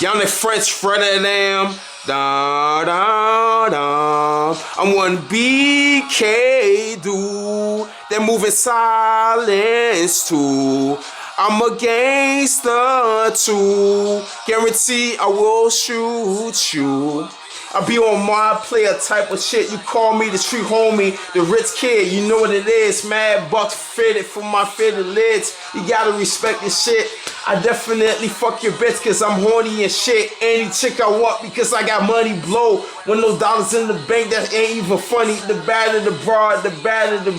Y'all the French Ferdinand. Da da da. I'm one BK dude. They're moving silence too. I'm a gangster too. Guarantee I will shoot you. I be on my player type of shit. You call me the street homie, the rich kid. You know what it is. Mad bucks fitted for my fitted lids. You gotta respect this shit. I definitely fuck your bitch cause I'm horny and shit. Any chick I want because I got money blow. When no dollars in the bank, that ain't even funny. The bad of the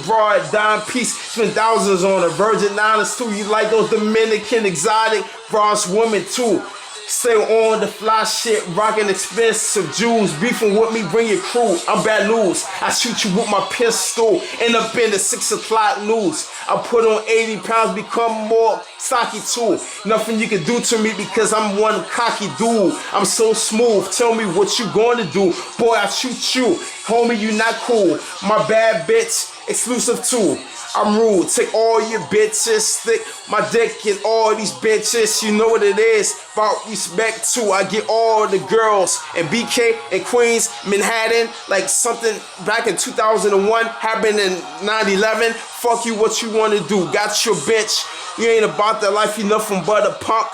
broad, dime piece. Spend thousands on a Virgin Islands too. You like those Dominican exotic bronze women too. Stay on the fly shit, rocking expensive jewels, beefing with me, bring your crew. I'm bad news. I shoot you with my pistol, end up in the 6 o'clock news. I put on 80 pounds, become more stocky too. Nothing you can do to me because I'm one cocky dude. I'm so smooth. Tell me what you gonna do, boy. I shoot you, homie. You not cool. My bad bitch, exclusive too. I'm rude, take all your bitches, stick my dick in all these bitches. You know what it is, about respect too. I get all the girls in BK and Queens, Manhattan, like something back in 2001 happened in 9/11. Fuck you, what you wanna do? Got your bitch. You ain't about that life, you nothing but a punk.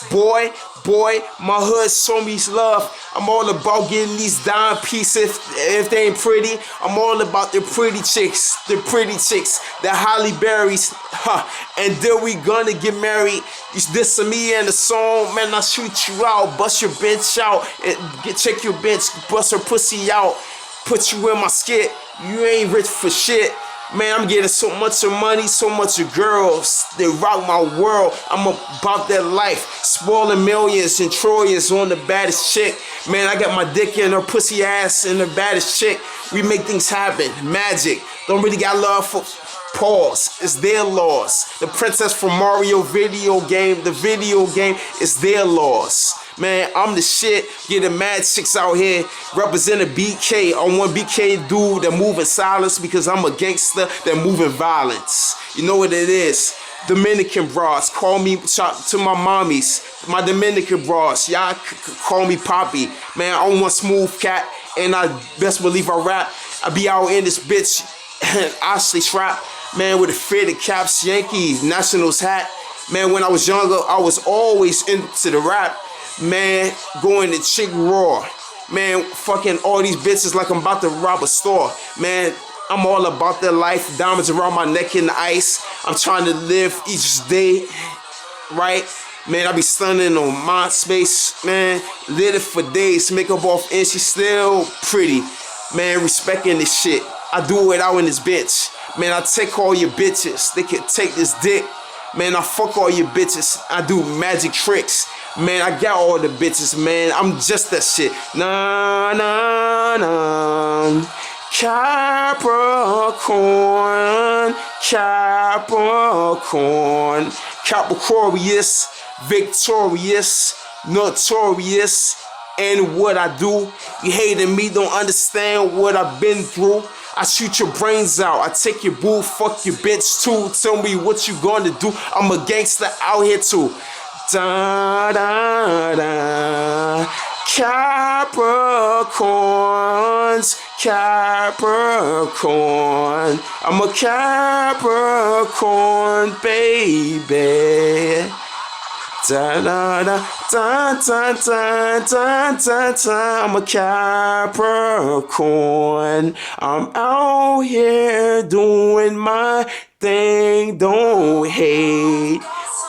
Boy, my hood show me love. I'm all about getting these dime pieces if they ain't pretty. I'm all about the pretty chicks, the Holly Berries. And then we gonna get married. You dissing me in the song, man, I shoot you out. Bust your bitch out. Check your bitch, bust her pussy out. Put you in my skit. You ain't rich for shit. Man, I'm getting so much of money, so much of girls. They rock my world. I'm about that life. Spoiling millions and trillions on the baddest chick. Man, I got my dick in her pussy ass and the baddest chick. We make things happen. Magic. Don't really got love for pause. It's their laws. The princess from Mario video game. The video game is their laws. Man, I'm the shit. Getting mad chicks out here. Representing BK. I'm one BK dude that move in silence because I'm a gangster that move in violence. You know what it is. Dominican bras. Call me to my mommies. My Dominican bras. Y'all call me Poppy. Man, I'm one smooth cat. And I best believe I rap. I be out in this bitch. I stay strapped. Man, with a fitted caps, Yankees, Nationals hat. Man, when I was younger, I was always into the rap. Man, going to chick raw. Man, fucking all these bitches like I'm about to rob a store. Man, I'm all about that life. Diamonds around my neck in the ice. I'm trying to live each day, right? Man, I be stunning on MySpace, man. Lit it for days, makeup off and she's still pretty. Man, respecting this shit. I do it out in this bitch. Man, I take all your bitches. They can take this dick. Man, I fuck all your bitches. I do magic tricks. Man, I got all the bitches, man. I'm just that shit. Nah, nah, nah. Capricorn, Capricorn, Capricornius, victorious, notorious, and what I do. You hating me, don't understand what I've been through. I shoot your brains out. I take your boo, fuck your bitch too. Tell me what you gonna do. I'm a gangster out here too. Da da da. Capricorns, Capricorn. I'm a Capricorn, baby. Da da da da da da da da da. I'm a Capricorn. I'm out here doing my thing. Don't hate.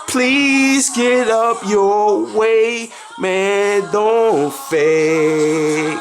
Please get up your way, man. Don't fake.